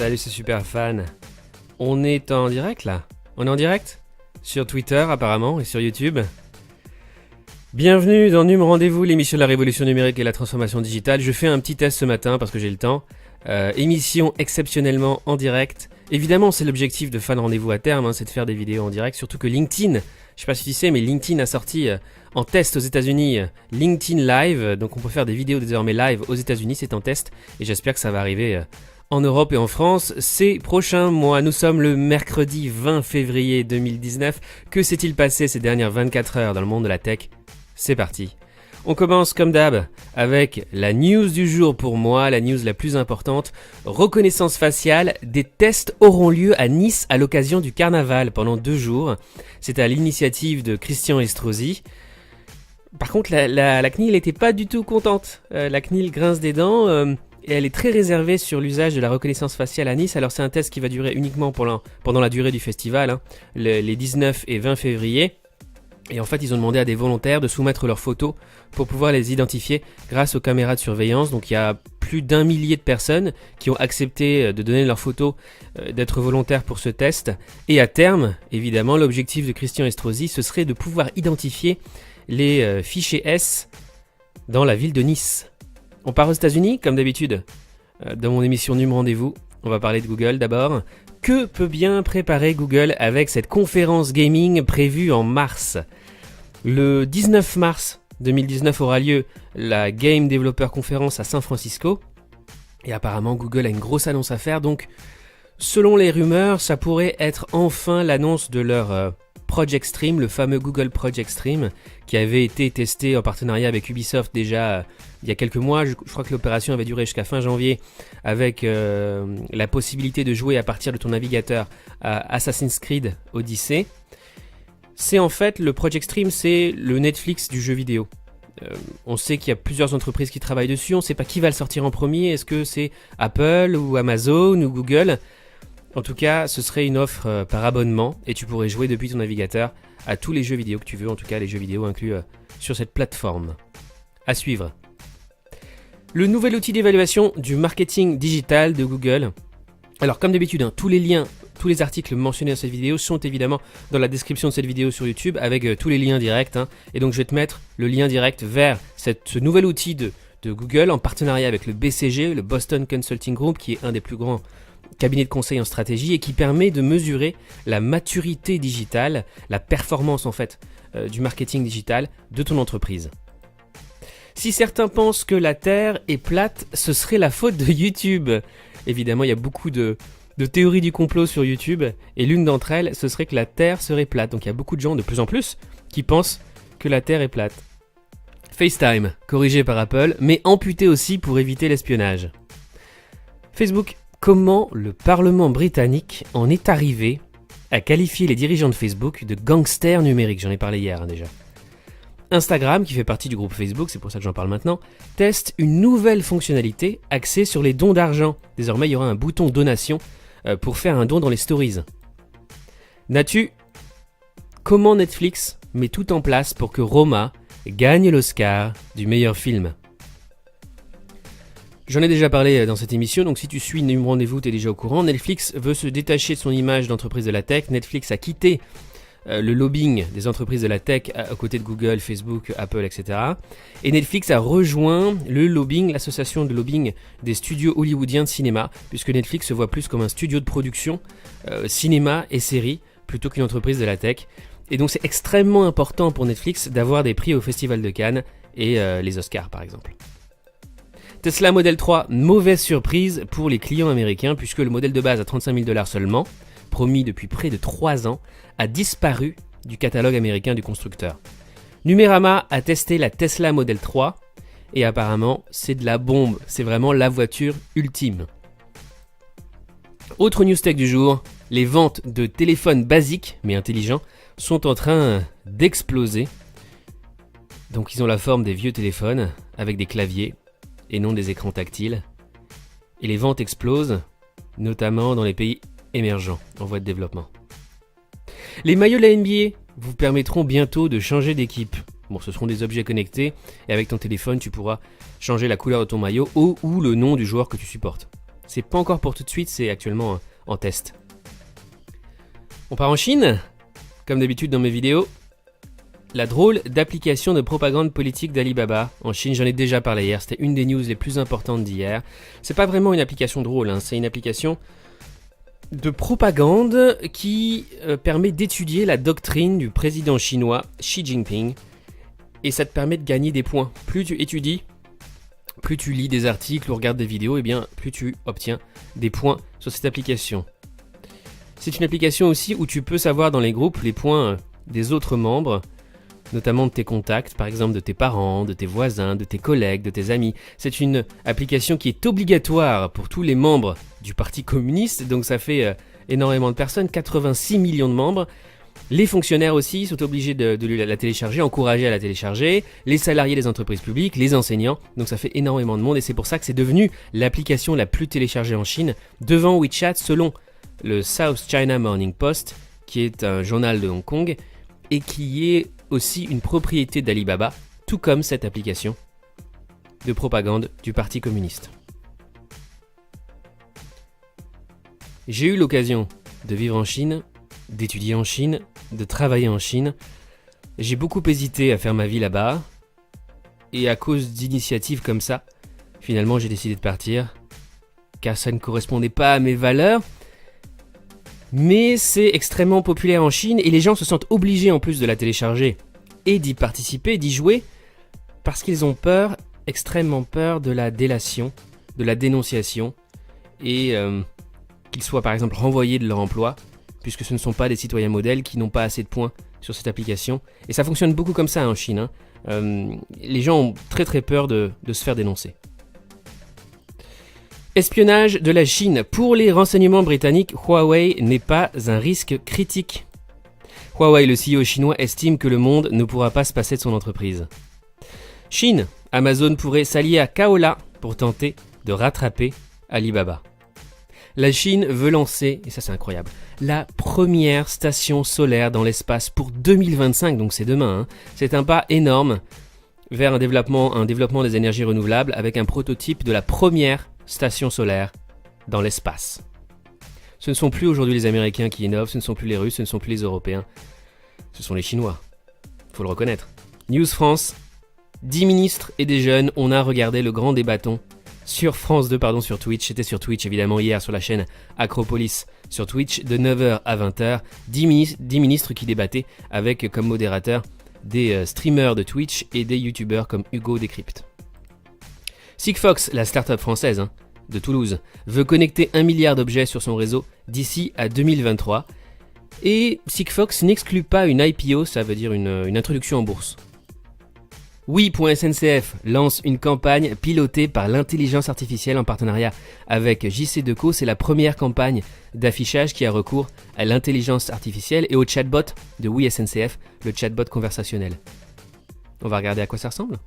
Salut, c'est Superfan. On est en direct là? On est en direct? Sur Twitter apparemment et sur YouTube. Bienvenue dans Num Rendez-vous, l'émission de la révolution numérique et la transformation digitale. Je fais un petit test ce matin parce que j'ai le temps. Émission exceptionnellement en direct. Évidemment, c'est l'objectif de Fan Rendez-vous à terme, c'est de faire des vidéos en direct. Surtout que LinkedIn, je sais pas si tu sais, mais LinkedIn a sorti en test aux États-Unis LinkedIn Live. Donc on peut faire des vidéos désormais live aux États-Unis, c'est en test. Et j'espère que ça va arriver en Europe et en France ces prochains mois. Nous sommes le mercredi 20 février 2019. Que s'est-il passé ces dernières 24 heures dans le monde de la tech? C'est parti. On commence comme d'hab avec la news du jour pour moi, la news la plus importante. Reconnaissance faciale, des tests auront lieu à Nice à l'occasion du carnaval pendant 2 jours. C'est à l'initiative de Christian Estrosi. Par contre, la CNIL n'était pas du tout contente. La CNIL grince des dents et elle est très réservée sur l'usage de la reconnaissance faciale à Nice. Alors c'est un test qui va durer uniquement pendant la durée du festival, les 19 et 20 février. Et en fait, ils ont demandé à des volontaires de soumettre leurs photos pour pouvoir les identifier grâce aux caméras de surveillance. Donc il y a plus d'1 millier de personnes qui ont accepté de donner leurs photos, d'être volontaires pour ce test. Et à terme, évidemment, l'objectif de Christian Estrosi, ce serait de pouvoir identifier les fichiers S dans la ville de Nice. On part aux États-Unis, comme d'habitude. Dans mon émission Num Rendez-vous, on va parler de Google d'abord. Que peut bien préparer Google avec cette conférence gaming prévue en mars? Le 19 mars 2019 aura lieu la Game Developer Conference à San Francisco. Et apparemment Google a une grosse annonce à faire. Donc selon les rumeurs, ça pourrait être enfin l'annonce de leur Project Stream, le fameux Google Project Stream, qui avait été testé en partenariat avec Ubisoft déjà il y a quelques mois. Je crois que l'opération avait duré jusqu'à fin janvier, avec la possibilité de jouer à partir de ton navigateur à Assassin's Creed Odyssey. C'est en fait, le Project Stream, c'est le Netflix du jeu vidéo. On sait qu'il y a plusieurs entreprises qui travaillent dessus, on ne sait pas qui va le sortir en premier, est-ce que c'est Apple ou Amazon ou Google? En tout cas, ce serait une offre par abonnement et tu pourrais jouer depuis ton navigateur à tous les jeux vidéo que tu veux, en tout cas les jeux vidéo inclus sur cette plateforme. À suivre. Le nouvel outil d'évaluation du marketing digital de Google. Alors comme d'habitude, tous les liens, tous les articles mentionnés dans cette vidéo sont évidemment dans la description de cette vidéo sur YouTube avec tous les liens directs. Et donc je vais te mettre le lien direct vers ce nouvel outil de Google en partenariat avec le BCG, le Boston Consulting Group, qui est un des plus grands cabinet de conseil en stratégie et qui permet de mesurer la maturité digitale, la performance en fait du marketing digital de ton entreprise. Si certains pensent que la Terre est plate, ce serait la faute de YouTube. Évidemment, il y a beaucoup de théories du complot sur YouTube et l'une d'entre elles, ce serait que la Terre serait plate. Donc il y a beaucoup de gens, de plus en plus, qui pensent que la Terre est plate. FaceTime, corrigé par Apple, mais amputé aussi pour éviter l'espionnage. Facebook. Comment le Parlement britannique en est arrivé à qualifier les dirigeants de Facebook de gangsters numériques? J'en ai parlé hier déjà. Instagram, qui fait partie du groupe Facebook, c'est pour ça que j'en parle maintenant, teste une nouvelle fonctionnalité axée sur les dons d'argent. Désormais, il y aura un bouton donation pour faire un don dans les stories. Natu, comment Netflix met tout en place pour que Roma gagne l'Oscar du meilleur film? J'en ai déjà parlé dans cette émission, donc si tu suis Num Rendez-vous, tu es déjà au courant. Netflix veut se détacher de son image d'entreprise de la tech. Netflix a quitté le lobbying des entreprises de la tech à côté de Google, Facebook, Apple, etc. Et Netflix a rejoint le lobbying, l'association de lobbying des studios hollywoodiens de cinéma, puisque Netflix se voit plus comme un studio de production, cinéma et séries, plutôt qu'une entreprise de la tech. Et donc c'est extrêmement important pour Netflix d'avoir des prix au Festival de Cannes et les Oscars par exemple. Tesla Model 3, mauvaise surprise pour les clients américains puisque le modèle de base à $35 000 seulement, promis depuis près de 3 ans, a disparu du catalogue américain du constructeur. Numérama a testé la Tesla Model 3 et apparemment c'est de la bombe, c'est vraiment la voiture ultime. Autre news tech du jour, les ventes de téléphones basiques mais intelligents sont en train d'exploser. Donc ils ont la forme des vieux téléphones avec des claviers et non des écrans tactiles. Et les ventes explosent, notamment dans les pays émergents, en voie de développement. Les maillots de la NBA vous permettront bientôt de changer d'équipe. Bon, ce seront des objets connectés, et avec ton téléphone, tu pourras changer la couleur de ton maillot ou le nom du joueur que tu supportes. C'est pas encore pour tout de suite, c'est actuellement en test. On part en Chine, comme d'habitude dans mes vidéos. La drôle d'application de propagande politique d'Alibaba. En Chine, j'en ai déjà parlé hier, c'était une des news les plus importantes d'hier. C'est pas vraiment une application drôle, hein, c'est une application de propagande qui permet d'étudier la doctrine du président chinois Xi Jinping. Et ça te permet de gagner des points. Plus tu étudies, plus tu lis des articles ou regardes des vidéos, et bien plus tu obtiens des points sur cette application. C'est une application aussi où tu peux savoir dans les groupes les points des autres membres, notamment de tes contacts, par exemple de tes parents, de tes voisins, de tes collègues, de tes amis. C'est une application qui est obligatoire pour tous les membres du Parti communiste, donc ça fait énormément de personnes, 86 millions de membres. Les fonctionnaires aussi sont obligés de la télécharger, encouragés à la télécharger, les salariés des entreprises publiques, les enseignants, donc ça fait énormément de monde et c'est pour ça que c'est devenu l'application la plus téléchargée en Chine, devant WeChat selon le South China Morning Post, qui est un journal de Hong Kong et qui est aussi une propriété d'Alibaba, tout comme cette application de propagande du Parti communiste. J'ai eu l'occasion de vivre en Chine, d'étudier en Chine, de travailler en Chine. J'ai beaucoup hésité à faire ma vie là-bas, et à cause d'initiatives comme ça, finalement j'ai décidé de partir, car ça ne correspondait pas à mes valeurs. Mais c'est extrêmement populaire en Chine et les gens se sentent obligés en plus de la télécharger et d'y participer, d'y jouer, parce qu'ils ont peur, extrêmement peur de la délation, de la dénonciation et qu'ils soient par exemple renvoyés de leur emploi, puisque ce ne sont pas des citoyens modèles qui n'ont pas assez de points sur cette application. Et ça fonctionne beaucoup comme ça en Chine. Les gens ont très très peur de se faire dénoncer. Espionnage de la Chine. Pour les renseignements britanniques, Huawei n'est pas un risque critique. Huawei, le CEO chinois, estime que le monde ne pourra pas se passer de son entreprise. Chine. Amazon pourrait s'allier à Kaola pour tenter de rattraper Alibaba. La Chine veut lancer, et ça c'est incroyable, la première station solaire dans l'espace pour 2025, donc c'est demain. C'est un pas énorme vers un développement des énergies renouvelables avec un prototype de la première station solaire dans l'espace. Ce ne sont plus aujourd'hui les Américains qui innovent, ce ne sont plus les Russes, ce ne sont plus les Européens, ce sont les Chinois. Faut le reconnaître. News France, 10 ministres et des jeunes, on a regardé le grand débatton sur France 2, sur Twitch. C'était sur Twitch évidemment hier sur la chaîne Acropolis sur Twitch de 9h à 20h. 10 ministres qui débattaient avec comme modérateurs des streamers de Twitch et des youtubeurs comme Hugo Décrypte. Sigfox, la start-up française de Toulouse, veut connecter 1 milliard d'objets sur son réseau d'ici à 2023. Et Sigfox n'exclut pas une IPO, ça veut dire une introduction en bourse. Oui.SNCF lance une campagne pilotée par l'intelligence artificielle en partenariat avec JC Decaux. C'est la première campagne d'affichage qui a recours à l'intelligence artificielle et au chatbot de Oui.SNCF, le chatbot conversationnel. On va regarder à quoi ça ressemble.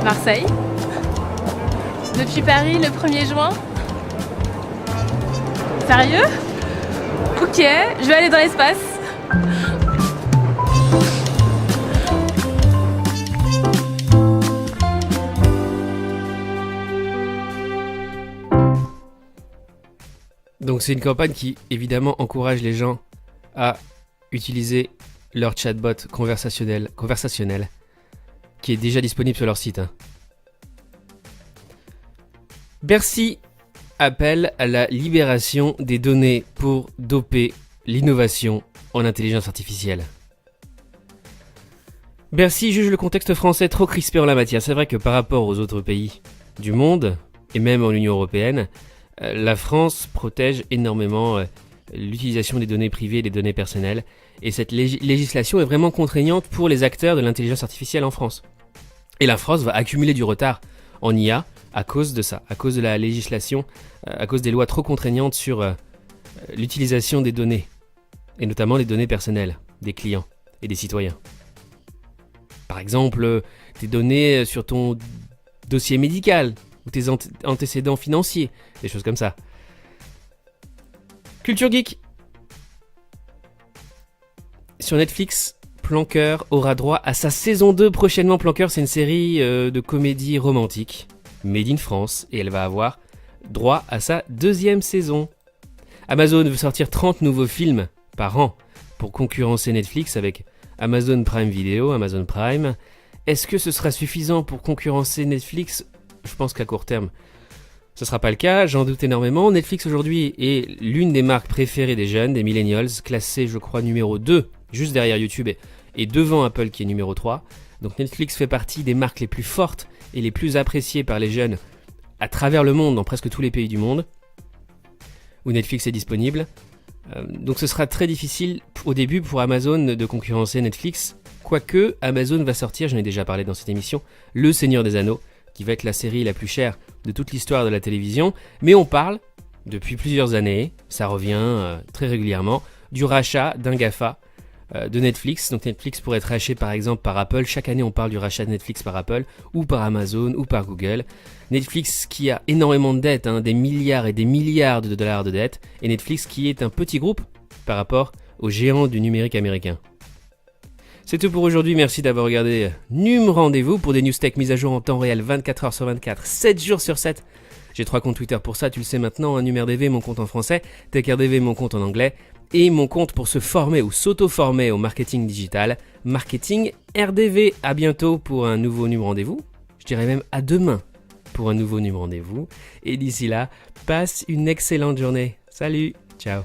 Marseille. Depuis Paris le 1er juin. Sérieux? Ok, je vais aller dans l'espace. Donc c'est une campagne qui évidemment encourage les gens à utiliser leur chatbot conversationnel qui est déjà disponible sur leur site. Bercy appelle à la libération des données pour doper l'innovation en intelligence artificielle. Bercy juge le contexte français trop crispé en la matière. C'est vrai que par rapport aux autres pays du monde, et même en Union européenne, la France protège énormément l'utilisation des données privées et des données personnelles. Et cette législation est vraiment contraignante pour les acteurs de l'intelligence artificielle en France. Et la France va accumuler du retard en IA à cause de ça, à cause de la législation, à cause des lois trop contraignantes sur l'utilisation des données, et notamment les données personnelles des clients et des citoyens. Par exemple, des données sur ton dossier médical, ou tes antécédents financiers, des choses comme ça. Culture Geek. Sur Netflix, Planqueur aura droit à sa saison 2 prochainement. Planqueur, c'est une série de comédie romantique, made in France, et elle va avoir droit à sa 2e saison. Amazon veut sortir 30 nouveaux films par an pour concurrencer Netflix avec Amazon Prime Video, Amazon Prime. Est-ce que ce sera suffisant pour concurrencer Netflix ? Je pense qu'à court terme, ce ne sera pas le cas, j'en doute énormément. Netflix aujourd'hui est l'une des marques préférées des jeunes, des millennials, classée je crois numéro 2, juste derrière YouTube et devant Apple qui est numéro 3. Donc Netflix fait partie des marques les plus fortes et les plus appréciées par les jeunes à travers le monde, dans presque tous les pays du monde où Netflix est disponible. Donc ce sera très difficile au début pour Amazon de concurrencer Netflix, quoique Amazon va sortir, j'en ai déjà parlé dans cette émission, Le Seigneur des Anneaux, qui va être la série la plus chère de toute l'histoire de la télévision, mais on parle, depuis plusieurs années, ça revient très régulièrement, du rachat d'un GAFA de Netflix. Donc Netflix pourrait être racheté par exemple par Apple. Chaque année on parle du rachat de Netflix par Apple, ou par Amazon, ou par Google. Netflix qui a énormément de dettes, des milliards et des milliards de dollars de dettes, et Netflix qui est un petit groupe par rapport aux géants du numérique américain. C'est tout pour aujourd'hui, merci d'avoir regardé NUM Rendez-vous pour des news tech mises à jour en temps réel 24 heures sur 24, 7 jours sur 7. J'ai 3 comptes Twitter pour ça, tu le sais maintenant, NumRDV, mon compte en français, TechRDV, mon compte en anglais, et mon compte pour se former ou s'auto-former au marketing digital, Marketing RDV. À bientôt pour un nouveau NUM Rendez-vous, je dirais même à demain pour un nouveau NUM Rendez-vous, et d'ici là, passe une excellente journée. Salut, ciao.